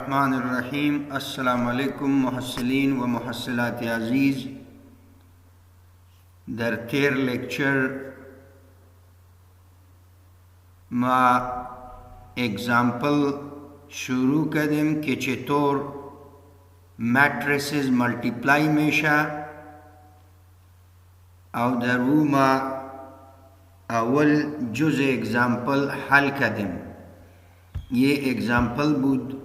बिस्मिल्लाहिर्रहमानिर्रहीम। अस्सलामु अलैकुम मुहस्सिलीन व मुहस्सिलात अज़ीज़। در تیر لیکچر ما اگزامپل شروع کردیم که چطور ماتریسز ملتیپلای میشه او در او ما اول جزء اگزامپل حل کردیم. یہ اگزامپل بود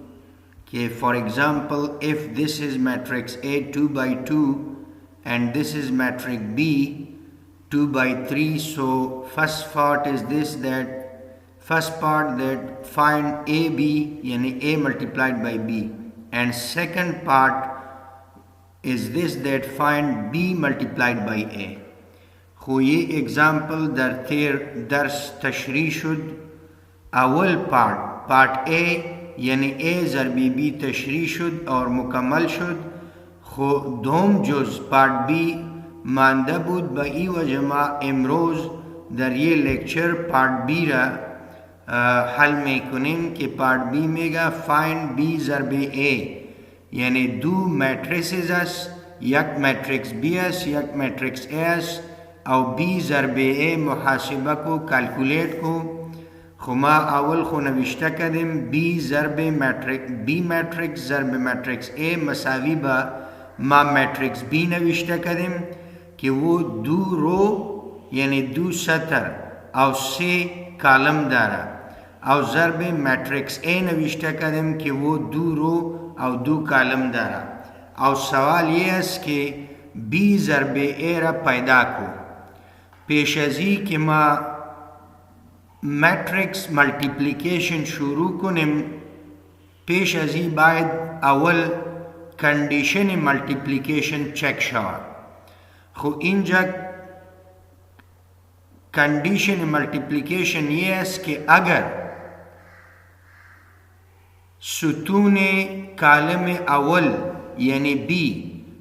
کہ for example if this is matrix A 2 by 2 and this is matrix B 2 by 3, so first part is this, that first part that find AB yani A multiplied by B, and second part is this, that find B multiplied by A. خو یہ example در تیر درس تشریح شد. اول پارٹ A یعنی A ضرب B تشریح شد اور مکمل شد. خو دوم جز پارٹ B مانده بود. با ای وجه ما امروز در یہ لیکچر پارٹ B را حل میکنیم که پارٹ B میگه find B ضرب A یعنی دو میتریسز است، یک میتریکس B است یک میتریکس A است او B ضرب A محاسبه کو کلکولیٹ کو. خو ما اول خو نوشته کردیم B ضرب میتریکس ضرب میتریکس A مساوی با ما میتریکس B نوشته کردیم که وہ دو رو یعنی دو سطر او سه کالم داره، او ضرب میتریکس A نوشته کردیم که وہ دو رو او دو کالم داره. او سوال یہ است که B ضرب A را پیدا کو. پیش از این که ما میتریکس ملتیپلیکیشن شروع کنیم، پیش از این باید اول کنڈیشن ملتیپلیکیشن چک شود. خو اینجا کنڈیشن ملتیپلیکیشن یہ است که اگر ستون کالم اول یعنی B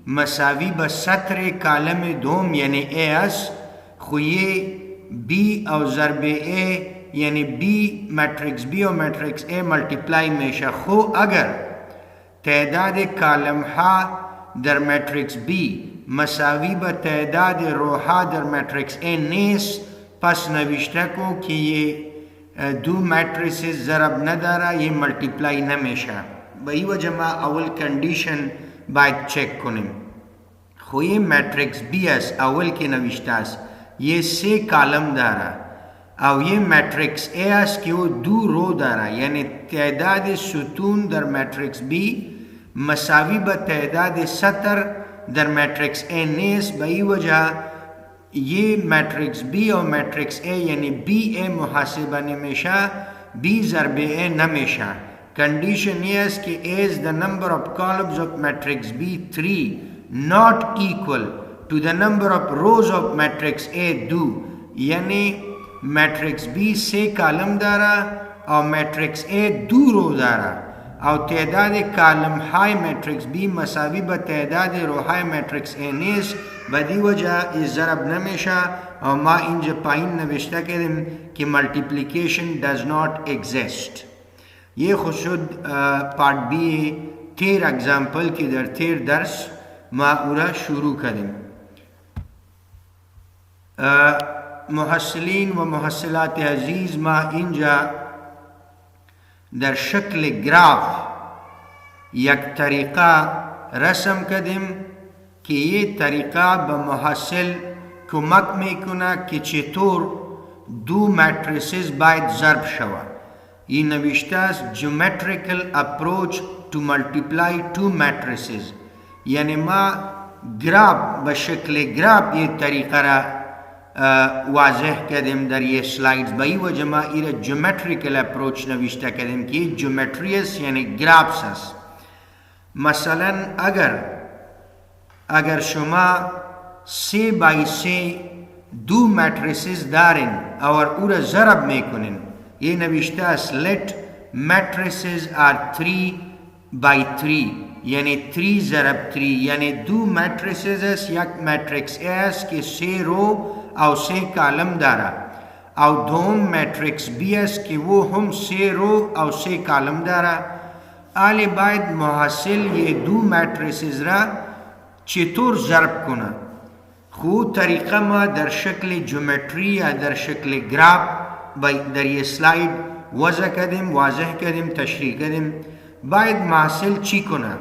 مساوی با سطر کالم دوم یعنی A است، خو یہ B او ضرب A یعنی B میتریکس B و میتریکس A ملتیپلای میشه. خو اگر تعداد کالم ها در میتریکس B مساوی با تعداد رو ها در میتریکس A نیست، پس نوشته کو که یہ دو میتریسز ضرب نداره، یہ ملتیپلای نمیشه. با این وجه ما اول کنڈیشن باید چک کنیم. خو یہ میتریکس B است اول که نوشته است، یہ سه کالم داره او یہ میتریکس A است که وہ دو رو داره، یعنی تعداد ستون در میتریکس B مساوی با تعداد سطر در میتریکس A نیست. به این وجه یہ میتریکس B و میتریکس A یعنی B A محاسبه نمیشه، B ضرب A نمیشه. کنڈیشن یہ است که is the number of columns of matrix B3 not equal to the number of rows of matrix A do، یعنی میتریکس B سه کالم داره او میتریکس A دو رو داره او تعداد کالم های میتریکس B مساوی با تعداد رو های میتریکس A نیست. بدی وجه این ضرب نمیشه او ما اینجا پایین نوشته کردیم که multiplication does not exist. یہ خود شد پارٹ B تیر اگزامپل که در تیر درس ما او را شروع کردیم. محصلین و محصلات عزیز، ما اینجا در شکل گراف یک طریقه رسم کردیم که یہ طریقه به محصل کمک میکنه که چطور دو میتریسز باید ضرب شود. این نوشته است geometrical approach to multiply two matrices، یعنی ما گراف به شکل گراف یہ طریقه را واضح کردیم در یہ سلائیڈز. به این وجه ما ایره جیومتریکل اپروچ نوشته کردیم که یہ جیومتری است یعنی گرافس است. مثلا اگر شما 3 بای 3 دو میتریسز دارین اور او را ضرب میکنین، یہ نوشته است let matrices are 3 by 3 یعنی 3 ضرب 3 یعنی دو میتریسز است. یک میتریکس A است که 3 رو او 3 کالم داره او دوم میتریکس B است که وہ هم 3 رو او 3 کالم داره آلی باید محصل یه دو ماتریسز را چطور ضرب کنه. خو طریقه ما در شکل جیومتری یا در شکل گراف در یه سلاید واضح کردیم تشریح کردیم. باید محصل چی کنه؟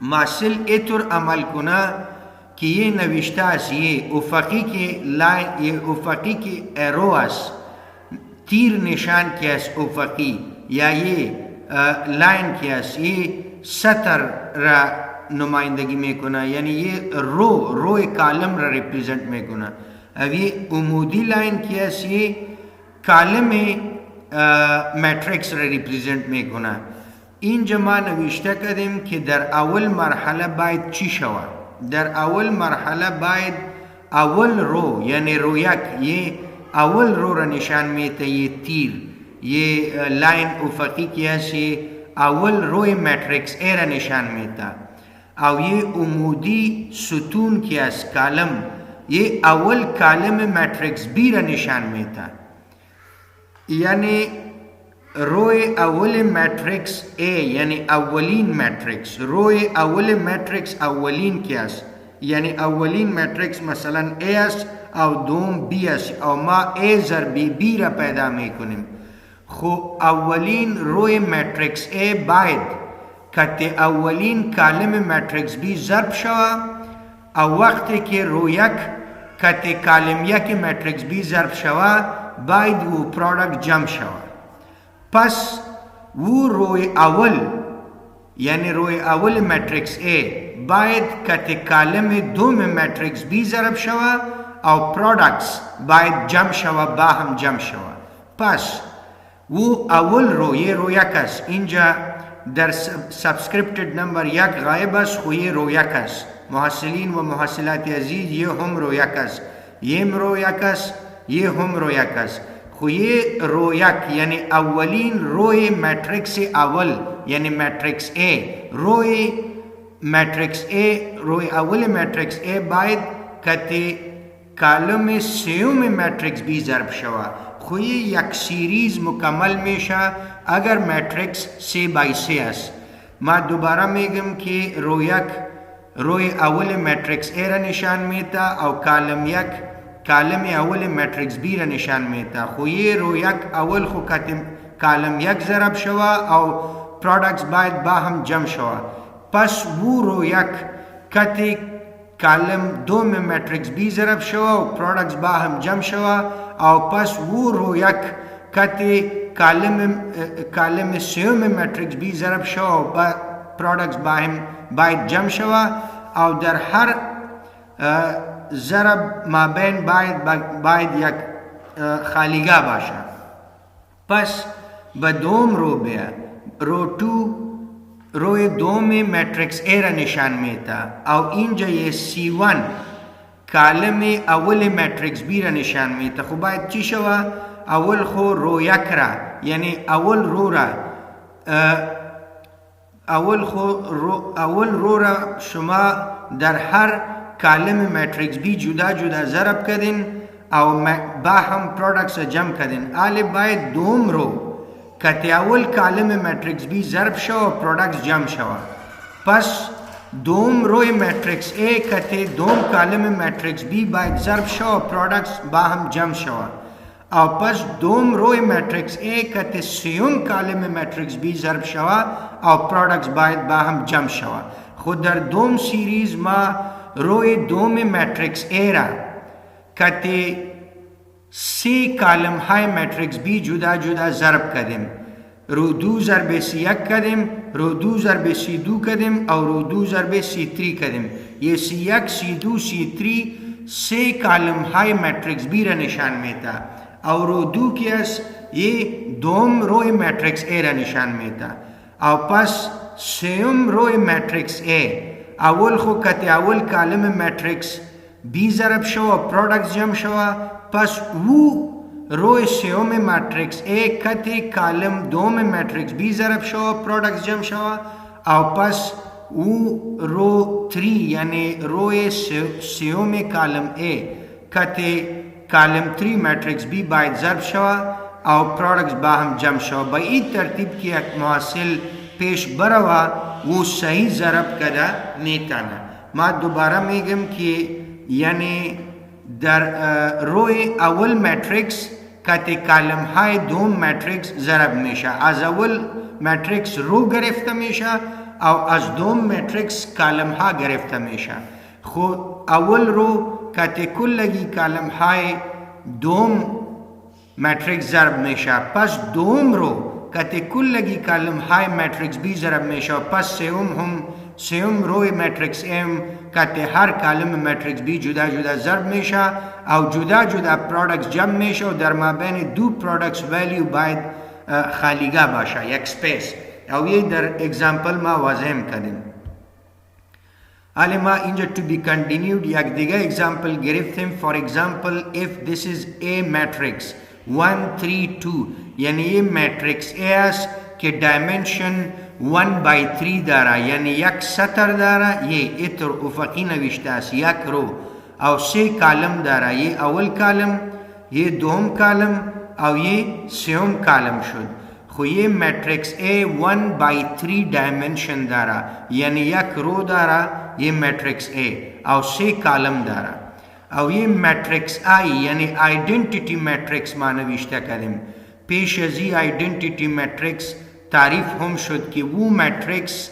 محصل ایطور عمل کنه که یه نوشته است، یه افقی که لاین، یه افقی که ایرو است، تیر نشان که است افقی، یا یه لاین که است، یه سطر را نمایندگی میکنه، یعنی یه روی کالم را ریپریزنٹ میکنه. او یه عمودی لاین که است، یه کالم ماتریکس را ریپریزنٹ میکنه. اینجا ما نوشته کردیم که در اول مرحله باید چی شود؟ در اول مرحله باید اول رو، یعنی رو یک، یه اول رو را نشان میده، یه تیر، یه لاین افقی که هست، یه اول روی ماتریکس ای را نشان میده، او یه عمودی ستون که هست کالم، یه اول کالم ماتریکس بی را نشان میده. یعنی روی اول ماتریکس A، یعنی اولین ماتریکس، روی اول ماتریکس اولین که است، یعنی اولین ماتریکس مثلا A است او دوم B است، او ما A ضرب B را پیدا میکنیم. خو اولین روی ماتریکس A باید که اولین کالم ماتریکس B ضرب شود، او وقتی که رو یک که کالم یک ماتریکس B ضرب شود باید و پرودکت جمع شود. پس و روی اول، یعنی روی اول ماتریکس A باید که کالم دوم ماتریکس B ضرب شود او پرودکتس باید جمع شود، با هم جمع شود. پس و اول رو، یه رو یک است، اینجا در سبسکریپتد نمبر یک غایب است، خو یه رو یک است. محصلین و محصلات عزیز، یه هم رو یک است، یه رو یک است، یه هم رو یک است. خو یه رو یک یعنی اولین روی ماتریکس اول، یعنی ماتریکس A، روی ماتریکس A، روی اول ماتریکس A باید که کالم سیوم ماتریکس B ضرب شود. خو یک سیریز مکمل میشه اگر ماتریکس 3x3 است. ما دوباره میگم که روی اول ماتریکس A را نشان میده او کالم یک، کالم اول ماتریکس B را نشان میده. خو یه رو یک اول خو کالم یک ضرب شود او پرودکتس باید با هم جمع شود. پس و رو یک که کالم دوم ماتریکس B ضرب شود و پرودکتس با هم جمع شود، او پس و رو یک که کالم سیوم ماتریکس B ضرب شود و پرودکتس با هم باید جمع شود، او در هر ضرب مابین باید یک خالیگاه باشه. پس به دوم رو بیا، رو تو روی دوم ماتریکس A را نشان میده، او اینجا یه C1 کالم اول ماتریکس B را نشان میده. خب باید چی شوه؟ اول خو رو یک را، یعنی اول رو را شما در هر کالم ماتریکس B جدا جدا ضرب کردین او با هم پرودکتس جمع کردین. آلی باید دوم رو که اول کالم ماتریکس B ضرب شو و پرودکتس جمع شو. پس دوم روی ماتریکس A که دوم کالم ماتریکس B باید ضرب شو و پرودکتس با هم جمع شو. او پس دوم روی ماتریکس A که سیوم کالم ماتریکس B ضرب شو او پرودکتس باید با هم جمع شو. خود در دوم سیریز ما روی دوم ماتریکس A را که سی کالم های ماتریکس B جدا جدا ضرب کردیم، رو دو ضرب C1 کردیم، رو دو ضرب C2 کردیم او رو دو ضرب C3 کردیم. یه C1 C2 C3 سی کالم های ماتریکس B را نشان میده، او رو دو که است یه دوم روی ماتریکس A را نشان میده. او پس سیوم روی ماتریکس A اول خو که اول کالم ماتریکس B ضرب شو و پرودکتس جمع شو، پس او روی سیوم ماتریکس A که کالم دوم ماتریکس B ضرب شو و پرودکتس جمع شو، او پس او رو 3 یعنی روی سیوم کالم A که کالم 3 ماتریکس B باید ضرب شو او پرودکتس با هم جمع شو. با این ترتیب که یک محصل پیش بروا वो सही ज़रब कदा नेताना मा दोबारा मेगम कि यानी در روی اول ماتریکس کتی کالم های دوم ماتریکس ضرب میشه از اول ماتریکس رو گرفته میشه او از دوم ماتریکس کالم ها گرفته میشه خو اول رو کتی کلگی کالم های دوم ماتریکس ضرب میشه پس دوم رو کتی کلگی کالم های ماتریکس بی ضرب میشه پس سوم روی ماتریکس ام کتی هر کالم ماتریکس بی جدا جدا ضرب میشه او جدا جدا پرودکتس جمع میشه و در مابین دو پرودکتس ولیو باید خالیگاه باشه یک سپیس او یه در اگزامپل ما واضح کردیم حالا ما اینجا to be continued یک دیگه اگزامپل گرفتیم for example if this is a matrix 1 3 2 یعنی ये matrix A است که dimension 1 by 3 داره یعنی یک سطر داره یه اتر افقی نوشته است یک رو او سه کالم داره یه اول کالم یه دوم کالم او یه سوم کالم شد خو یه ماتریکس A 1 by 3 dimension داره یعنی یک رو داره یه ماتریکس A او سه کالم داره او یه ماتریکس I یعنی آیدنتیتی ماتریکس ما نوشته کردیم پیش از این آیدنتیتی ماتریکس تعریف هم شد که वो ماتریکس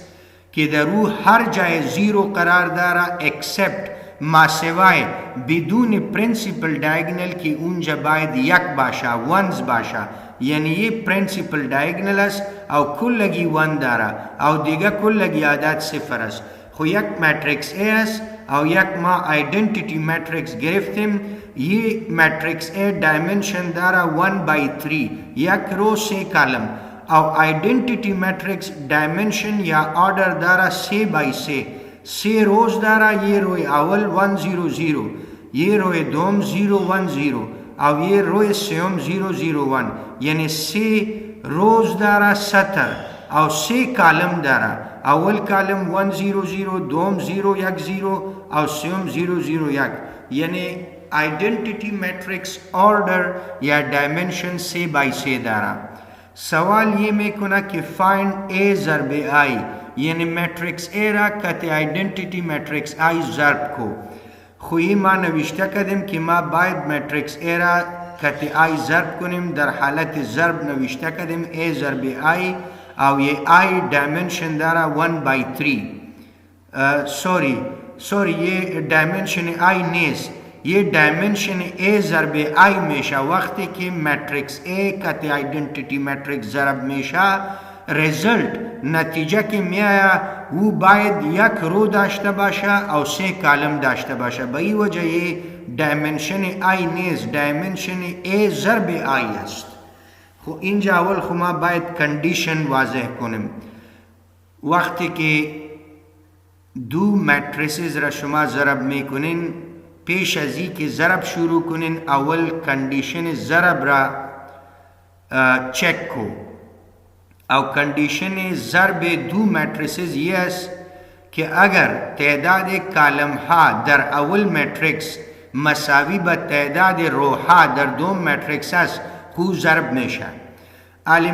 که در او هر جای زیرو قرار داره اکسپت ما سوای بدون پرنسپل ڈائگنل که اونجا باید یک باشه ونز باشه یعنی یه پرنسپل ڈائگنل است او کلگی ون داره او دیگه کلگی عدد صفر است خو یک ماتریکس A است او یک ما آیدنتیتی ماتریکس گرفتیم یہ ماتریکس A ڈائمنشن دارا 1 by 3 یک رو سے کالم او آیڈنٹیٹی میٹرکس ڈائمنشن یا آرڈر دارا سے بائی سے روز دارا یہ روی اول 100 یہ روی دوم 010 او یہ روی سیوم 001 یعنی سے روز دارا 70 او سے کالم دارا اول کالم 100 دوم 010 او سیوم 001 یعنی آئیڈنٹیٹی میٹرکس آرڈر یا ڈائمنشن سے بائی سے دارا سوال یہ میں کنا کہ فائنڈ اے ضرب آئی یعنی میٹرکس اے را کتی آئیڈنٹیٹی میٹرکس آئی ضرب کو خوی ما نوشتہ کدم کہ ما باید میٹرکس اے را کتی آئی ضرب کنیم در حالت ضرب نوشتہ کدم اے ضرب آئی او یہ آئی ڈائمنشن دارا 1 by 3 سوری یہ ڈائمنشن آئی نیز یہ ڈائمنشن اے ضرب آئی میشہ وقتی کہ میٹرکس اے کتی آئیڈنٹیٹی میٹرکس ضرب میشہ ریزلٹ نتیجہ که میآیا او باید یک رو داشته باشه او سه کالم داشته باشه به این وجه دایمنشن آی نیز دایمنشن ای ضرب آی است خو اینجا اول خو ما باید کنڈیشن واضح کنیم وقتی که دو میتریسز را شما ضرب میکنین پیش از این که ضرب شروع کنین اول کنڈیشن ضرب را چک کو او کنڈیشن ضرب دو میٹریسز یہ است کہ اگر تعداد کالم ها در اول میٹرکس مساوی با تعداد رو ها در دوم میٹرکس است خو ضرب میشه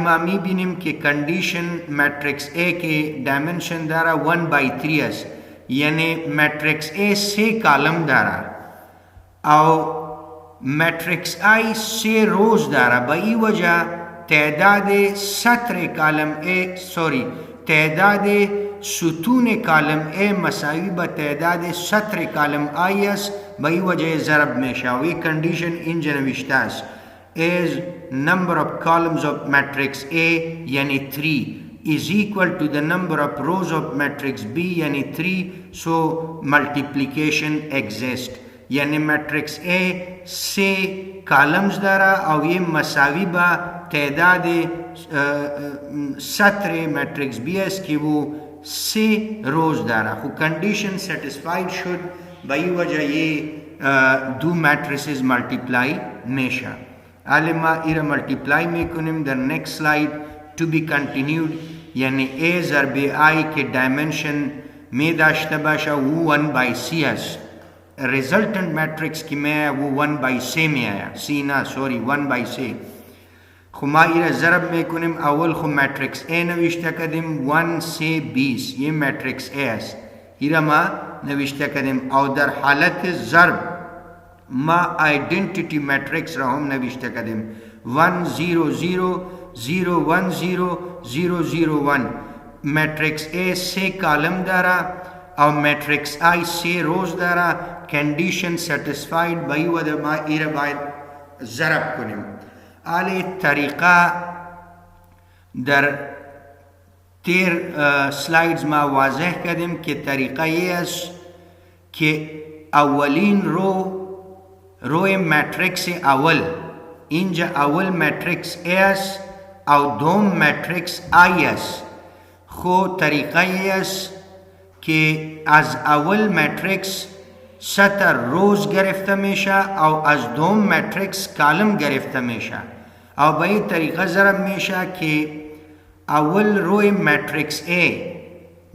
ما میبینیم که کنڈیشن میٹرکس A کے ڈائمنشن دارا 1 by 3 است یعنی میٹرکس A 3 کالم دارا او میٹرکس I 3 روز دارا با ای وجہ تعداد سطر کالم تعداد ستون کالم A مساوی با تعداد سطر کالم I است با ای وجہ ضرب میشه و یہ کنڈیشن اینجا نوشته است as number of columns of matrix A یعنی 3 is equal to the number of rows of matrix B یعنی 3 so multiplication exists یعنی matrix A سے کالمز دارا او یہ مساوی با تعداد سطر matrix B اس کی وہ سے روز دارا خو کنڈیشن سیٹسفائیڈ شد بائی وجہ یہ دو میٹریسز ملٹیپلائی میشا علما ایرا ملٹیپلائی میں کنیم در نیکسٹ سلائیڈ ٹو بی کنٹینیوڈ یعنی A ضرب I کے ڈائمنشن میں داشتہ باشا وہ 1 by C اس ریزلٹنٹ میٹرکس کی میں آیا وہ 1 by C میں آیا 1 by C خو ما ایره ضرب میکنیم اول خو ماتریکس A نوشته کردیم 1 3 20 یه ماتریکس A است ایره ما نوشته کردیم او در حالت ضرب ما آیدنتیتی ماتریکس را هم نوشته کردیم 1 0 0 0 1 0 0 0 1 ماتریکس A 3 کالم داره او ماتریکس I 3 روز داره کنڈیشن سیٹسفاید بایی و در ما ایره باید ضرب کنیم آلی طریقه در تیر سلایدز ما واضح کردیم که طریقه یه است که اولین روی ماتریکس اول اینجا اول ماتریکس A است او دوم ماتریکس I است خو طریقه یه است که از اول ماتریکس سطر روز گرفته میشه او از دوم ماتریکس کالم گرفته میشه او به این طریقه ضرب میشه که اول روی ماتریکس A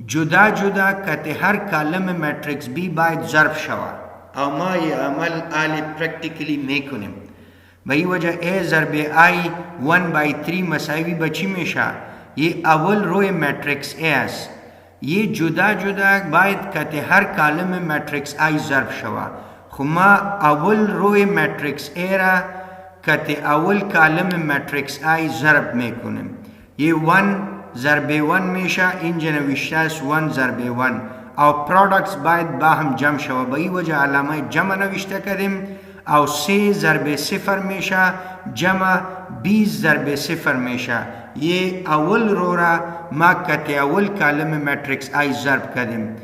جدا جدا کته هر کالم ماتریکس B باید ضرب شود او ما یہ عمل آلی پریکٹیکلی میکنیم به این وجه A ضرب I 1/3 مساوی بچی میشه یہ اول روی ماتریکس A است یہ جدا جدا باید کته هر کالم ماتریکس I ضرب شود خو ما اول روی ماتریکس A را کته اول کالم ماتریکس I ضرب میکنیم یہ 1 ضرب 1 میشه اینجا نوشته است 1 ضرب 1 او پرودکتس باید با هم جمع شود به این وجه علامه جمع نوشته کردیم او 3 ضرب 0 میشه جمع 20 ضرب 0 میشه یہ اول رو را ما کته اول کالم ماتریکس I ضرب کردیم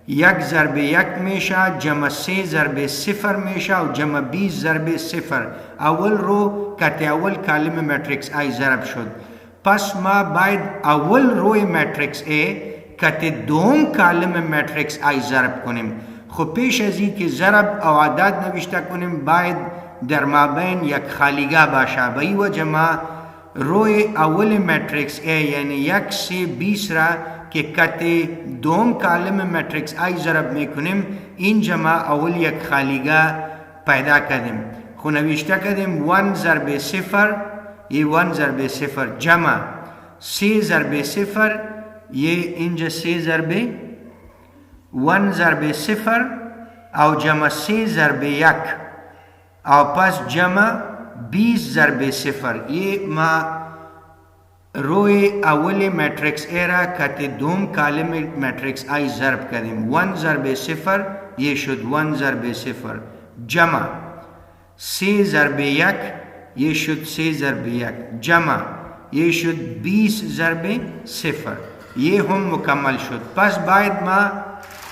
1 ضرب 1 میشه جمع 3 ضرب 0 میشه و جمع 20 ضرب 0 اول رو کته اول کالم ماتریکس I ضرب شد پس ما باید اول روی ماتریکس A کته دوم کالم ماتریکس I ضرب کنیم خو پیش از این که ضرب او عدد نوشته کنیم باید در مابین یک خالیگاه باشه به این وجه ما روی اول ماتریکس A یعنی 1 3 20 را که کته دوم کالم ماتریکس I ضرب میکنیم اینجا ما اول یک خالیگاه پیدا کردیم خو نوشته کردیم 1 ضرب 0 یہ 1 ضرب 0 جمع 3 ضرب 0 یہ اینجا 3 ضرب 1 ضرب 0 او جمع 3 ضرب 1 او پس جمع 20 ضرب 0 یہ ما روی اول ماتریکس A را کته دوم کالم ماتریکس I ضرب کردیم 1 ضرب 0 یہ شد 1 ضرب 0 جمع 3 ضرب 1 یہ شد 3 ضرب 1 جمع یہ شد 20 ضرب 0 یہ هم مکمل شد پس باید ما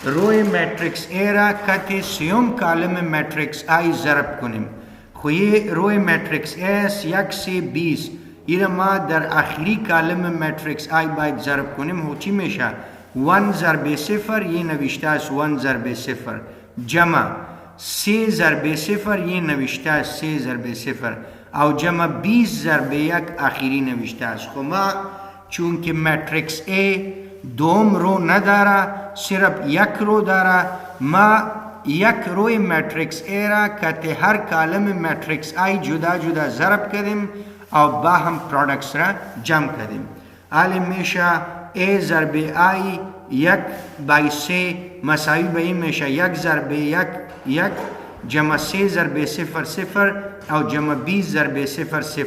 روی ماتریکس A را کته سیوم کالم ماتریکس I ضرب کنیم خو یہ روی ماتریکس A است 1 3 20 ایره ما در آخری کالم ماتریکس I باید ضرب کنیم و چی میشه 1 ضرب 0 یہ نوشته است 1 ضرب 0 جمع 3 ضرب 0 یہ نوشته است 3 ضرب 0 او جمع 20 ضرب 1 آخری نوشته است خو ما چون که ماتریکس A دوم رو نداره صرف یک رو داره ما یک روی ماتریکس A را کته هر کالم ماتریکس I جدا جدا ضرب کردیم او با هم پرودکتس را جمع کردیم حالی میشه A ضرب I 1/3 مساوی به این میشه 1 ضرب 1 جمع 3 ضرب 0 0 او جمع 20 ضرب 0 0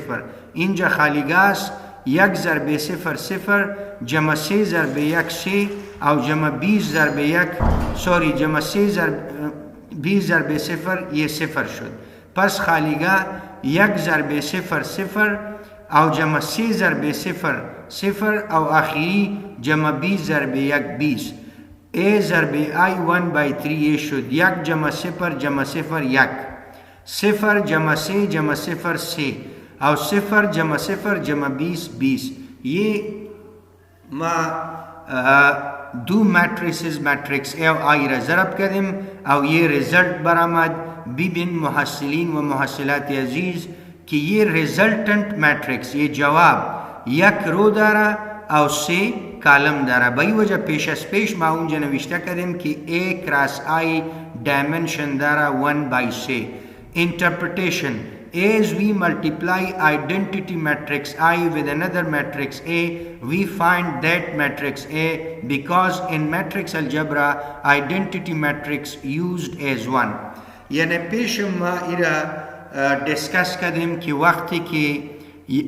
اینجا خالیگاه است 1 ضرب 0 0 جمع 3 ضرب 1 3 او جمع 20 ضرب 1 جمع 3 ضرب 20 ضرب 0 یہ 0 شد پس خالیگاه 1 ضرب 0 0 او جمع 3 ضرب 0 0 او آخری جمع 20 ضرب 1 20 A ضرب I 1/3 یہ شد 1 جمع 0 جمع 0 1 0 جمع 3 جمع 0 3 او 0 جمع 0 جمع 20 20 یہ ما دو ماتریسز ماتریکس A و I را ضرب کردیم او یہ ریزلٹ برآمد ببین محصلین و محصلات عزیز کہ یہ ریزلٹنٹ ماتریکس یہ جواب یک رو داره او 3 کالم داره به این وجه پیش از پیش ما اونجا نوشته کردیم که A کراس I دایمنشن داره 1/3 interpretation As we multiply identity matrix I with another matrix A, we find that matrix A because in matrix algebra identity matrix used as 1. यानी पेश ما इरा डिस्कस करें कि वक्त की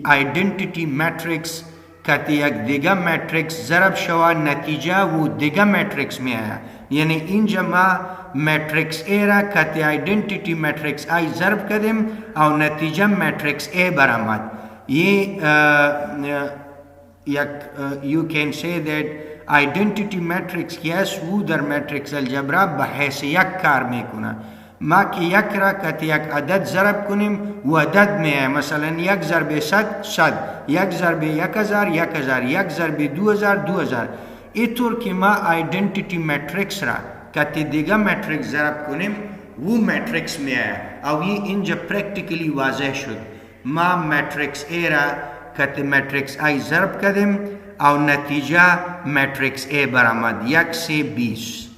identity matrix कति एक दिगा मैट्रिक्स ज़रब शवा नतीजा वो दिगा मैट्रिक्स में आया यानी इन जमा मैट्रिक्स ए रा कति आइडेंटिटी मैट्रिक्स आई ज़रब करें और नतीजा मैट्रिक्स ए बरामद ये you can say that identity matrix yes वो दर मैट्रिक्स अलजबरा बहैसियत कार में कुना ما कि यक रा कति यक अदद ज़रब कुनिम वो अदद में है मसलन यक ज़रब सद यक ज़रब 1000 यक ज़रब 2000 इतुर कि मा आइडेंटिटी मैट्रिक्स रा कति दिगा मैट्रिक्स ज़रब कुनिम वो मैट्रिक्स में है और ये इन जब प्रैक्टिकली वाज़ह शुद मा मैट्रिक्स ए रा कति मैट्रिक्स आई ज़रब कदम और नतीजा मैट्रिक्स ए बरामद 1 से 20